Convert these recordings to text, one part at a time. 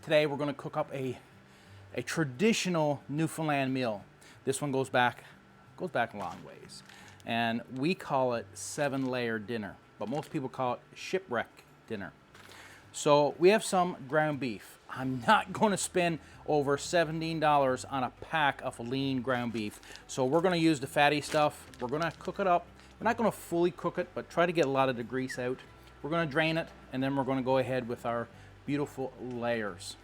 Today we're going to cook up a traditional Newfoundland meal. This one goes back a long ways. And we call it 7-layer dinner, but most people call it shipwreck dinner. So we have some ground beef. I'm not going to spend over $17 on a pack of lean ground beef. So we're going to use the fatty stuff. We're going to cook it up. We're not going to fully cook it, but try to get a lot of the grease out. We're going to drain it, and then we're going to go ahead with our beautiful layers.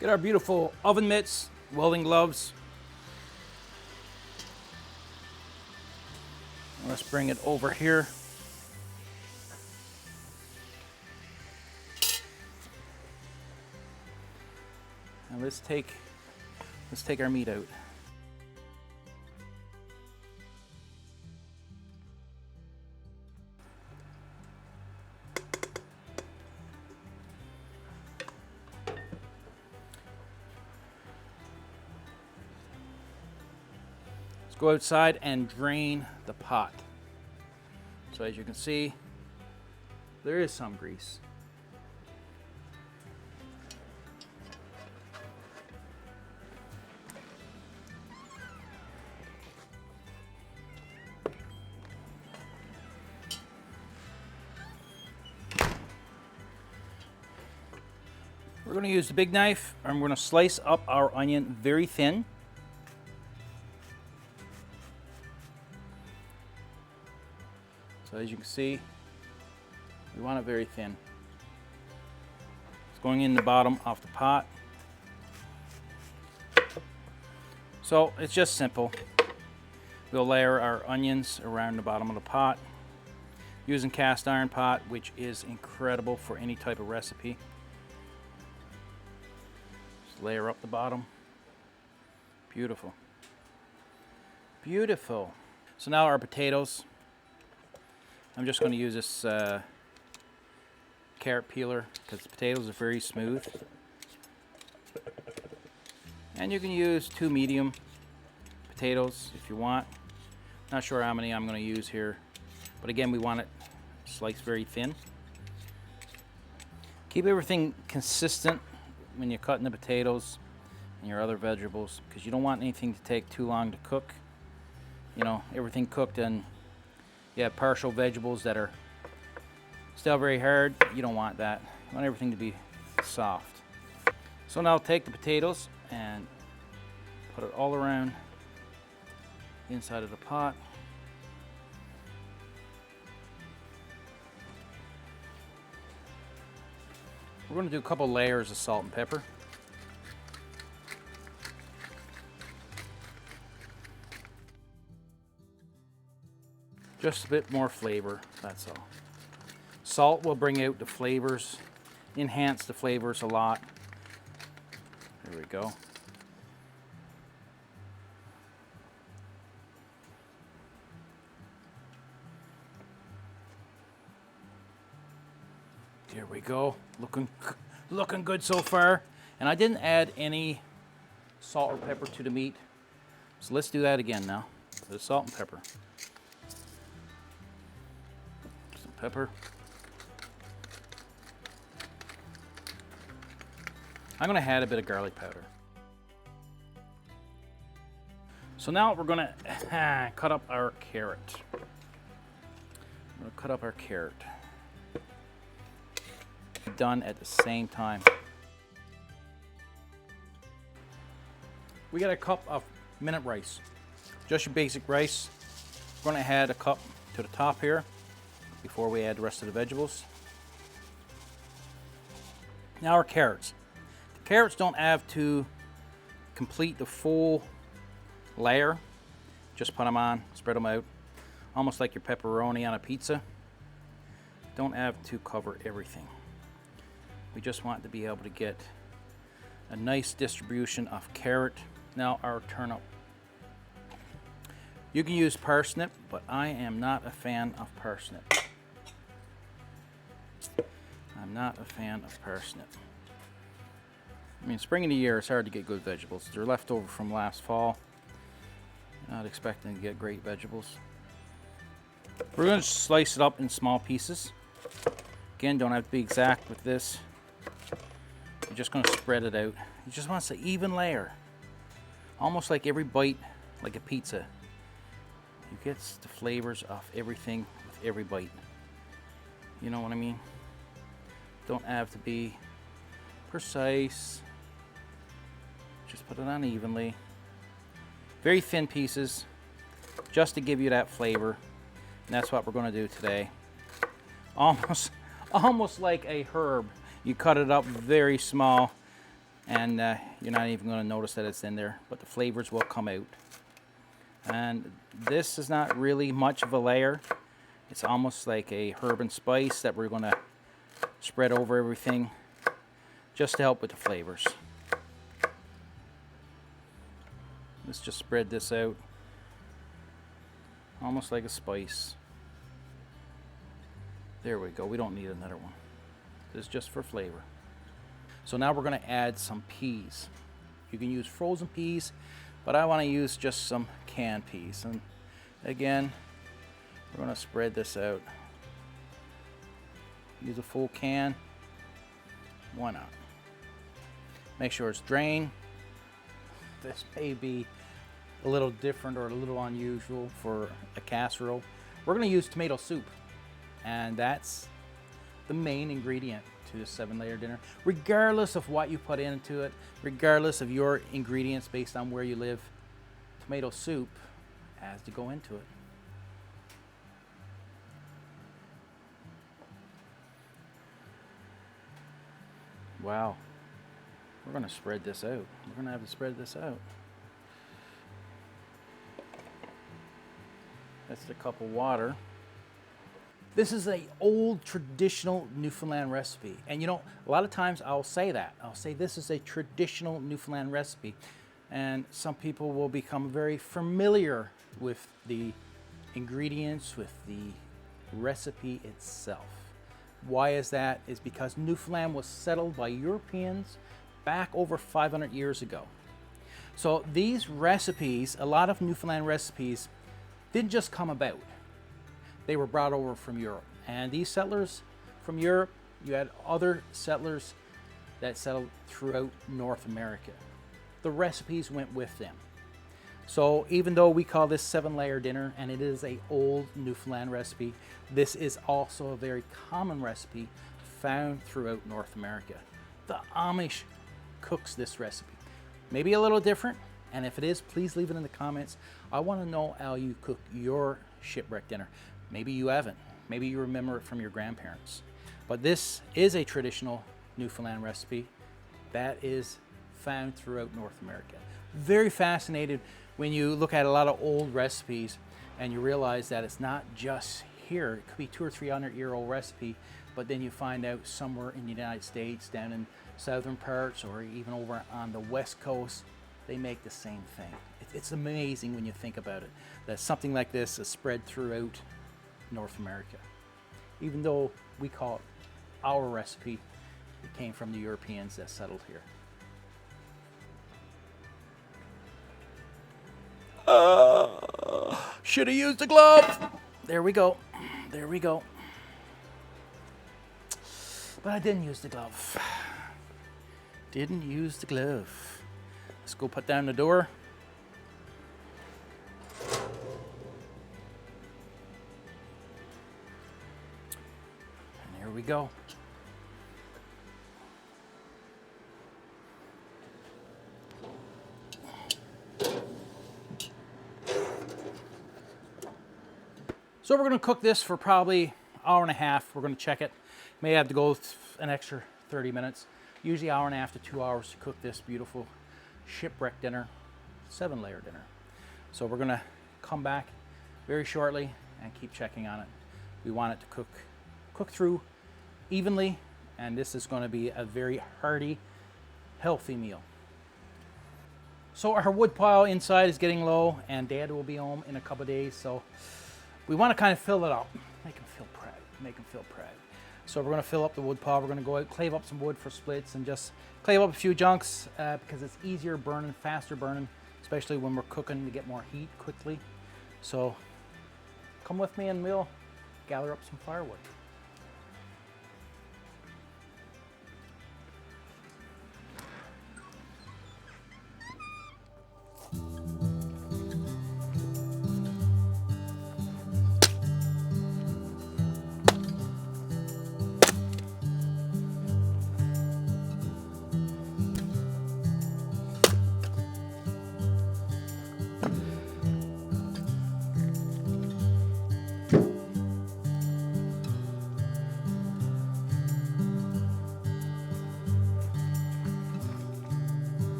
Get our beautiful oven mitts, welding gloves. Let's bring it over here. And let's take our meat out. Go outside and drain the pot. So as you can see, there is some grease. We're going to use the big knife, and we're going to slice up our onion very thin. So as you can see, we want it very thin. It's going in the bottom of the pot. So it's just simple. We'll layer our onions around the bottom of the pot using cast iron pot, which is incredible for any type of recipe. Just layer up the bottom. Beautiful. Beautiful. So now our potatoes. I'm just going to use this carrot peeler because the potatoes are very smooth. And you can use 2 medium potatoes if you want. Not sure how many I'm going to use here, but again, we want it sliced very thin. Keep everything consistent when you're cutting the potatoes and your other vegetables, because you don't want anything to take too long to cook. You know, everything cooked and you have partial vegetables that are still very hard. You don't want that. You want everything to be soft. So now I'll take the potatoes and put it all around the inside of the pot. We're going to do a couple layers of salt and pepper. Just a bit more flavor, that's all. Salt will bring out the flavors, enhance the flavors a lot. There we go. There we go. Looking good so far. And I didn't add any salt or pepper to the meat. So let's do that again now. The salt and pepper. Pepper. I'm going to add a bit of garlic powder. So now we're going to cut up our carrot. I'm going to cut up our carrot. Done at the same time. We got a cup of minute rice. Just your basic rice. We're going to add a cup to the top here before we add the rest of the vegetables. Now our carrots. The carrots don't have to complete the full layer. Just put them on, spread them out, almost like your pepperoni on a pizza. Don't have to cover everything. We just want to be able to get a nice distribution of carrot. Now our turnip. You can use parsnip, but I am not a fan of parsnip. I'm not a fan of parsnip. I mean, spring of the year, it's hard to get good vegetables. They're left over from last fall. Not expecting to get great vegetables. We're going to slice it up in small pieces. Again, don't have to be exact with this. You're just going to spread it out. You just want an even layer. Almost like every bite, like a pizza. You get the flavors of everything with every bite. You know what I mean? Don't have to be precise. Just put it on evenly. Very thin pieces, just to give you that flavor. And that's what we're going to do today. Almost like a herb. You cut it up very small, and you're not even going to notice that it's in there, but the flavors will come out. And this is not really much of a layer. It's almost like a herb and spice that we're going to spread over everything, just to help with the flavors. Let's just spread this out, almost like a spice. There we go. We don't need another one. This is just for flavor. So now we're going to add some peas. You can use frozen peas, but I want to use just some canned peas. And again, we're going to spread this out. Use a full can. Why not? Make sure it's drained. This may be a little different or a little unusual for a casserole. We're going to use tomato soup, and that's the main ingredient to this 7-layer dinner. Regardless of what you put into it, regardless of your ingredients based on where you live, tomato soup has to go into it. Wow. We're going to spread this out. We're going to have to spread this out. That's a cup of water. This is an old traditional Newfoundland recipe. And you know, a lot of times I'll say that. I'll say this is a traditional Newfoundland recipe. And some people will become very familiar with the ingredients, with the recipe itself. Why is that? Is because Newfoundland was settled by Europeans back over 500 years ago. So these recipes, a lot of Newfoundland recipes, didn't just come about. They were brought over from Europe. And these settlers from Europe, you had other settlers that settled throughout North America. The recipes went with them. So even though we call this 7-layer dinner and it is an old Newfoundland recipe, this is also a very common recipe found throughout North America. The Amish cooks this recipe. Maybe a little different, and if it is, please leave it in the comments. I want to know how you cook your shipwreck dinner. Maybe you haven't. Maybe you remember it from your grandparents. But this is a traditional Newfoundland recipe that is found throughout North America. Very fascinated when you look at a lot of old recipes and you realize that it's not just here. It could be 200 or 300-year-old recipe, but then you find out somewhere in the United States, down in southern parts, or even over on the West Coast, they make the same thing. It's amazing when you think about it, that something like this is spread throughout North America. Even though we call it our recipe, it came from the Europeans that settled here. Should have used a glove. There we go. There we go. But I didn't use the glove. Didn't use the glove. Let's go put down the door. And here we go. So we're going to cook this for probably an hour and a half. We're going to check it. May have to go an extra 30 minutes. Usually hour and a half to 2 hours to cook this beautiful shipwreck dinner, 7-layer dinner. So we're going to come back very shortly and keep checking on it. We want it to cook through evenly, and this is going to be a very hearty, healthy meal. So our wood pile inside is getting low, and Dad will be home in a couple of days, so we want to kind of fill it up, make him feel proud, make him feel proud. So we're going to fill up the wood pile. We're going to go out, clave up some wood for splits, and just clave up a few junks because it's easier burning, faster burning, especially when we're cooking to get more heat quickly. So come with me and we'll gather up some firewood.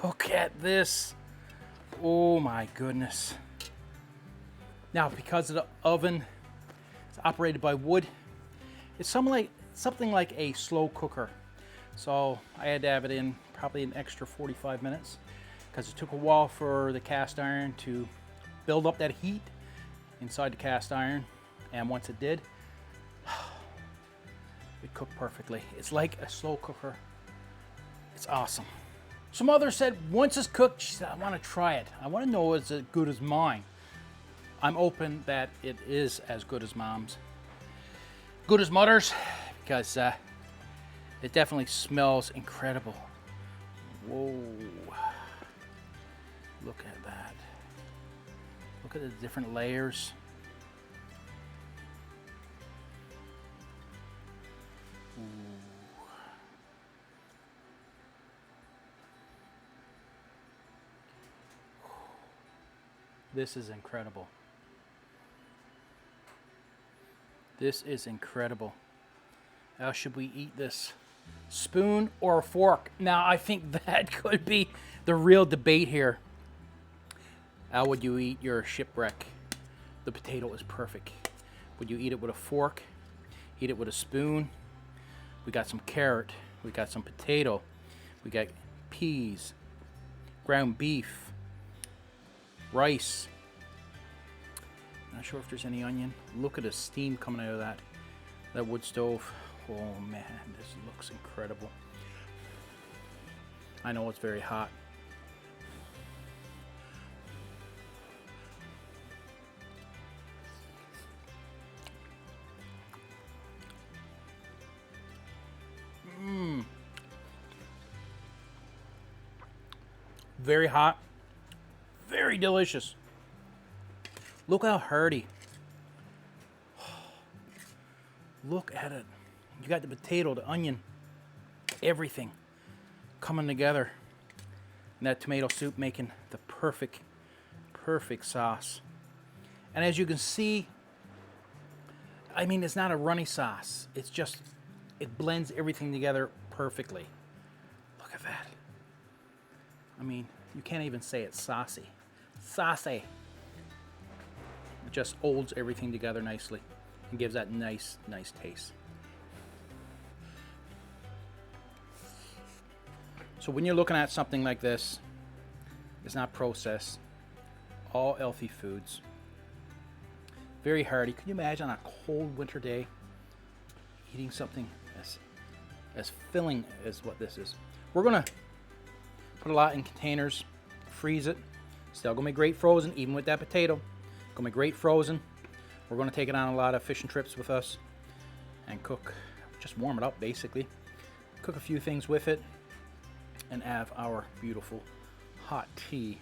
Look at this. Oh my goodness. Now, because of the oven, it's operated by wood, it's something like a slow cooker. So I had to have it in probably an extra 45 minutes because it took a while for the cast iron to build up that heat inside the cast iron. And once it did, it cooked perfectly. It's like a slow cooker. It's awesome. So Mother said once it's cooked, she said, I want to try it. I want to know it's as good as mine. I'm open that it is as good as Mom's. Good as Mother's, because it definitely smells incredible. Whoa. Look at that. Look at the different layers. Ooh. This is incredible. This is incredible. How should we eat this? Spoon or a fork? Now, I think that could be the real debate here. How would you eat your shipwreck? The potato is perfect. Would you eat it with a fork? Eat it with a spoon? We got some carrot. We got some potato. We got peas, ground beef, rice. Not sure if there's any onion. Look at the steam coming out of that wood stove. Oh man, this looks incredible. I know it's very hot. Very hot. Very delicious. Look how hearty. Look at it. You got the potato, the onion, everything coming together. And that tomato soup making the perfect sauce. And as you can see, I mean, it's not a runny sauce. It's just, it blends everything together perfectly. Look at that. I mean, you can't even say it's saucy. Saucy. It just holds everything together nicely and gives that nice taste. So when you're looking at something like this, it's not processed. All healthy foods. Very hearty. Can you imagine on a cold winter day eating something as filling as what this is? We're gonna put a lot in containers, freeze it. Still gonna be great frozen, even with that potato. Gonna be great frozen. We're gonna take it on a lot of fishing trips with us and cook, just warm it up basically. Cook a few things with it and have our beautiful hot tea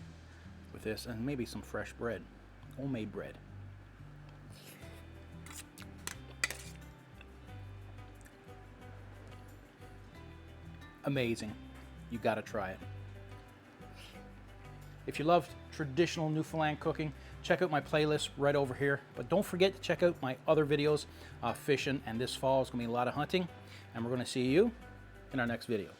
with this and maybe some fresh bread, homemade bread. amazing. You gotta try it. If you love traditional Newfoundland cooking, check out my playlist right over here. But don't forget to check out my other videos, fishing, and this fall is gonna be a lot of hunting. And we're gonna see you in our next video.